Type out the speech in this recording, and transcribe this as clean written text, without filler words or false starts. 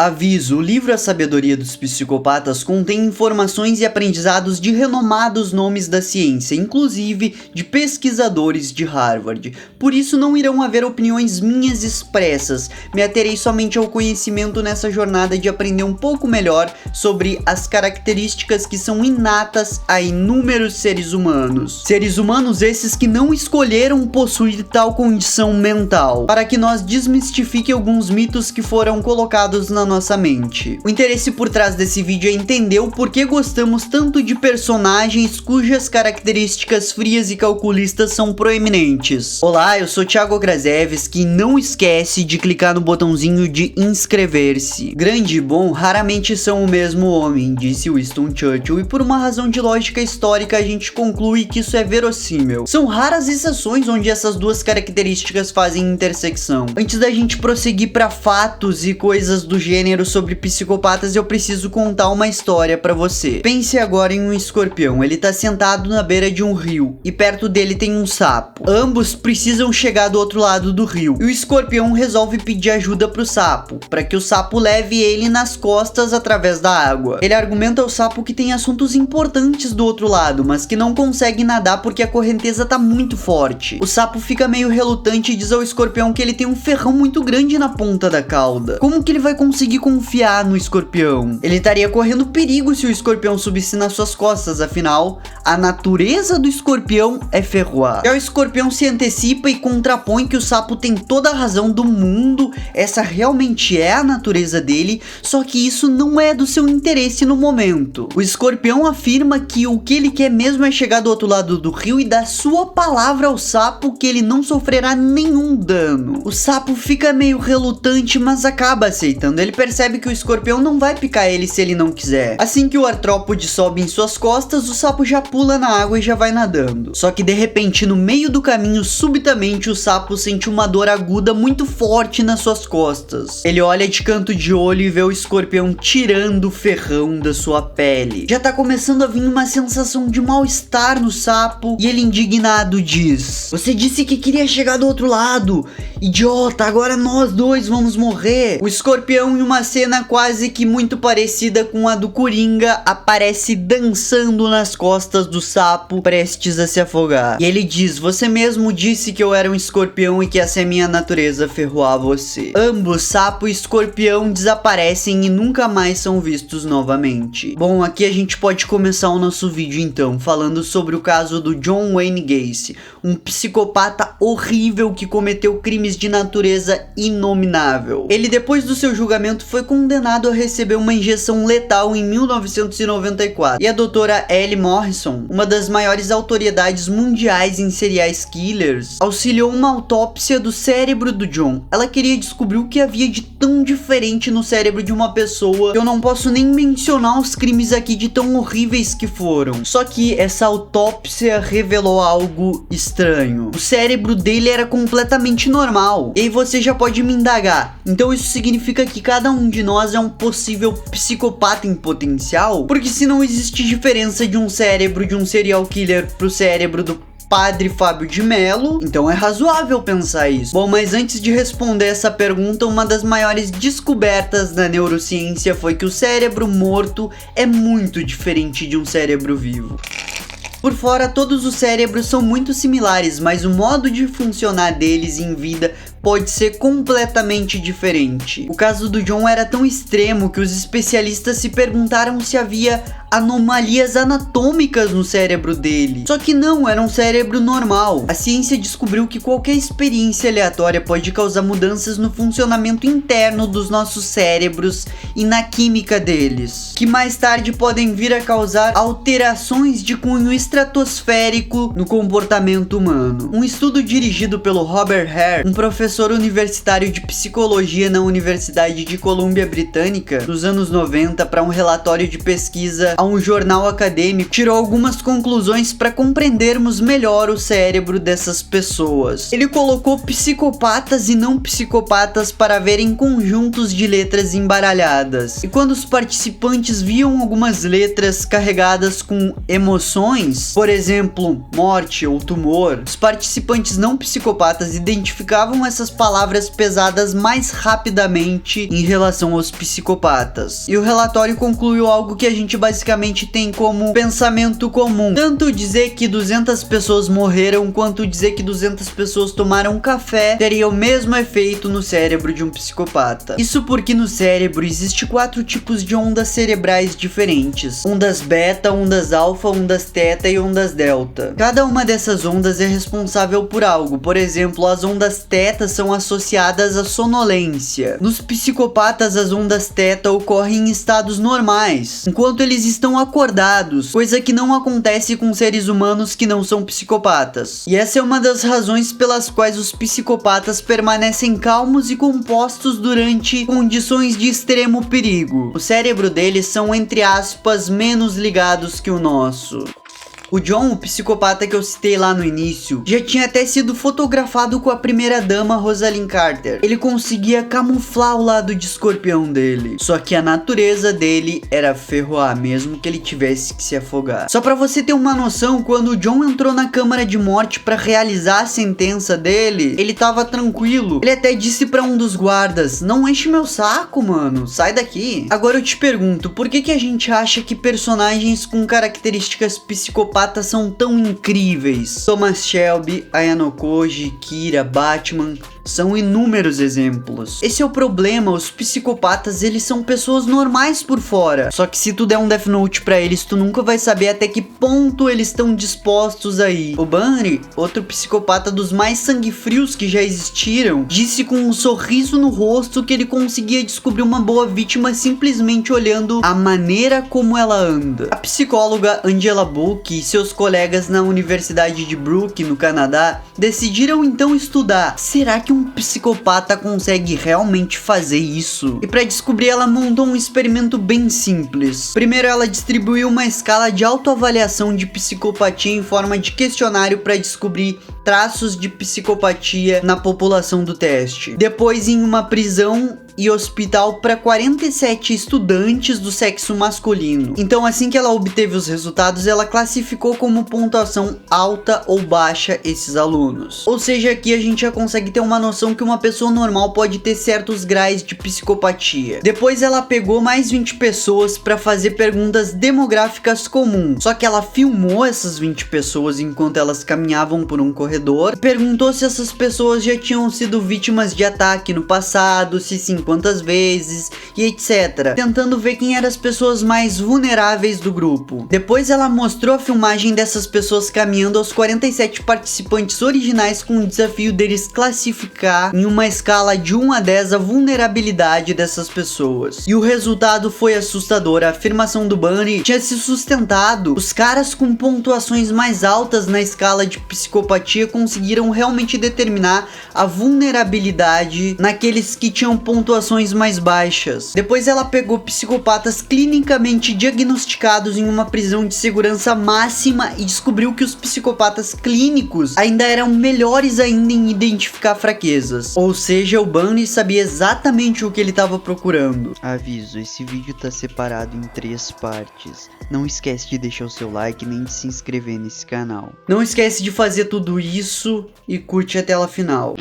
Aviso: o livro A Sabedoria dos Psicopatas contém informações e aprendizados de renomados nomes da ciência, inclusive de pesquisadores de Harvard. Por isso não irão haver opiniões minhas expressas, me aterei somente ao conhecimento nessa jornada de aprender um pouco melhor sobre as características que são inatas a inúmeros seres humanos. Seres humanos esses que não escolheram possuir tal condição mental, para que nós desmistifique alguns mitos que foram colocados na nossa mente. O interesse por trás desse vídeo é entender o porquê gostamos tanto de personagens cujas características frias e calculistas são proeminentes. Olá, eu sou Thiago Grazevski e não esquece de clicar no botãozinho de inscrever-se. Grande e bom raramente são o mesmo homem, disse Winston Churchill, e por uma razão de lógica histórica a gente conclui que isso é verossímil. São raras exceções onde essas duas características fazem intersecção. Antes da gente prosseguir para fatos e coisas do gênero sobre psicopatas, eu preciso contar uma história para você. Pense agora em um escorpião. Ele tá sentado na beira de um rio e perto dele tem um sapo. Ambos precisam chegar do outro lado do rio e o escorpião resolve pedir ajuda pro sapo, para que o sapo leve ele nas costas através da água. Ele argumenta ao sapo que tem assuntos importantes do outro lado, mas que não consegue nadar porque a correnteza tá muito forte. O sapo fica meio relutante e diz ao escorpião que ele tem um ferrão muito grande na ponta da cauda. Como que ele vai conseguir confiar no escorpião? Ele estaria correndo perigo se o escorpião subisse nas suas costas, afinal, a natureza do escorpião é ferroar. E o escorpião se antecipa e contrapõe que o sapo tem toda a razão do mundo, essa realmente é a natureza dele, só que isso não é do seu interesse no momento. O escorpião afirma que o que ele quer mesmo é chegar do outro lado do rio e dar sua palavra ao sapo que ele não sofrerá nenhum dano. O sapo fica meio relutante, mas acaba aceitando. Ele percebe que o escorpião não vai picar ele se ele não quiser. Assim que o artrópode sobe em suas costas, o sapo já pula na água e já vai nadando. Só que de repente, no meio do caminho, subitamente o sapo sente uma dor aguda muito forte nas suas costas. Ele olha de canto de olho e vê o escorpião tirando o ferrão da sua pele. Já tá começando a vir uma sensação de mal-estar no sapo e ele, indignado, diz: "Você disse que queria chegar do outro lado, idiota, agora nós dois vamos morrer." O escorpião, em uma cena quase que muito parecida com a do Coringa, aparece dançando nas costas do sapo, prestes a se afogar. E ele diz: "Você mesmo disse que eu era um escorpião e que essa é minha natureza, ferroar você." Ambos, sapo e escorpião, desaparecem e nunca mais são vistos novamente. Bom, aqui a gente pode começar o nosso vídeo então, falando sobre o caso do John Wayne Gacy, um psicopata horrível que cometeu crimes de natureza inominável. Ele, depois do seu julgamento, foi condenado a receber uma injeção letal em 1994. E a doutora Ellie Morrison, uma das maiores autoridades mundiais em serial killers, auxiliou uma autópsia do cérebro do John. Ela queria descobrir o que havia de tão diferente no cérebro de uma pessoa que eu não posso nem mencionar os crimes aqui de tão horríveis que foram. Só que essa autópsia revelou algo estranho. O cérebro dele era completamente normal. E aí você já pode me indagar: então isso significa que cada um de nós é um possível psicopata em potencial? Porque se não existe diferença de um cérebro de um serial killer pro cérebro do Padre Fábio de Mello, então é razoável pensar isso. Bom, mas antes de responder essa pergunta, uma das maiores descobertas da neurociência foi que o cérebro morto é muito diferente de um cérebro vivo. Por fora, todos os cérebros são muito similares, mas o modo de funcionar deles em vida pode ser completamente diferente. O caso do John era tão extremo que os especialistas se perguntaram se havia anomalias anatômicas no cérebro dele. Só que não, era um cérebro normal. A ciência descobriu que qualquer experiência aleatória pode causar mudanças no funcionamento interno dos nossos cérebros e na química deles, que mais tarde podem vir a causar alterações de cunho estratosférico no comportamento humano. Um estudo dirigido pelo Robert Hare, um professor universitário de psicologia na Universidade de Colômbia Britânica, nos anos 90, para um relatório de pesquisa a um jornal acadêmico, tirou algumas conclusões para compreendermos melhor o cérebro dessas pessoas. Ele colocou psicopatas e não psicopatas para verem conjuntos de letras embaralhadas. E quando os participantes viam algumas letras carregadas com emoções, por exemplo, morte ou tumor, os participantes não psicopatas identificavam essas essas palavras pesadas mais rapidamente em relação aos psicopatas. E o relatório concluiu algo que a gente basicamente tem como pensamento comum. Tanto dizer que 200 pessoas morreram, quanto dizer que 200 pessoas tomaram café, teria o mesmo efeito no cérebro de um psicopata. Isso porque no cérebro existe 4 tipos de ondas cerebrais diferentes: ondas beta, ondas alfa, ondas teta e ondas delta. Cada uma dessas ondas é responsável por algo. Por exemplo, as ondas teta são associadas à sonolência. Nos psicopatas, as ondas teta ocorrem em estados normais, enquanto eles estão acordados, coisa que não acontece com seres humanos que não são psicopatas. E essa é uma das razões pelas quais os psicopatas permanecem calmos e compostos durante condições de extremo perigo. O cérebro deles são, entre aspas, menos ligados que o nosso. O John, o psicopata que eu citei lá no início, já tinha até sido fotografado com a primeira-dama Rosalind Carter. Ele conseguia camuflar o lado de escorpião dele, só que a natureza dele era ferroar, mesmo que ele tivesse que se afogar. Só pra você ter uma noção, quando o John entrou na câmara de morte pra realizar a sentença dele, ele tava tranquilo. Ele até disse pra um dos guardas: "Não enche meu saco, mano, sai daqui." Agora eu te pergunto, por que a gente acha que personagens com características psicopatas são tão incríveis? Thomas Shelby, Ayano Koji, Kira, Batman, são inúmeros exemplos. Esse é o problema, os psicopatas, eles são pessoas normais por fora. Só que se tu der um Death Note pra eles, tu nunca vai saber até que ponto eles estão dispostos a ir. O Bunny, outro psicopata dos mais sangue frios que já existiram, disse com um sorriso no rosto que ele conseguia descobrir uma boa vítima simplesmente olhando a maneira como ela anda. A psicóloga Angela Book e seus colegas na Universidade de Brook, no Canadá, decidiram então estudar: será que um psicopata consegue realmente fazer isso? E para descobrir, ela montou um experimento bem simples. Primeiro, ela distribuiu uma escala de autoavaliação de psicopatia em forma de questionário para descobrir traços de psicopatia na população do teste. Depois, em uma prisão e hospital para 47 estudantes do sexo masculino. Então, assim que ela obteve os resultados, ela classificou como pontuação alta ou baixa esses alunos. Ou seja, aqui a gente já consegue ter uma noção que uma pessoa normal pode ter certos graus de psicopatia. Depois ela pegou mais 20 pessoas para fazer perguntas demográficas comuns. Só que ela filmou essas 20 pessoas enquanto elas caminhavam por um corredor e perguntou se essas pessoas já tinham sido vítimas de ataque no passado, se sim, quantas vezes e etc, tentando ver quem eram as pessoas mais vulneráveis do grupo. Depois ela mostrou a filmagem dessas pessoas caminhando aos 47 participantes originais com o desafio deles classificar em uma escala de 1 a 10 a vulnerabilidade dessas pessoas. E o resultado foi assustador. A afirmação do Bunny tinha se sustentado. Os caras com pontuações mais altas na escala de psicopatia conseguiram realmente determinar a vulnerabilidade naqueles que tinham pontuações mais baixas. Depois ela pegou psicopatas clinicamente diagnosticados em uma prisão de segurança máxima e descobriu que os psicopatas clínicos ainda eram melhores ainda em identificar fraquezas. Ou seja, o Bunny sabia exatamente o que ele estava procurando. Aviso, esse vídeo tá separado em 3 partes. Não esquece de deixar o seu like nem de se inscrever nesse canal. Não esquece de fazer tudo isso e curte a tela final.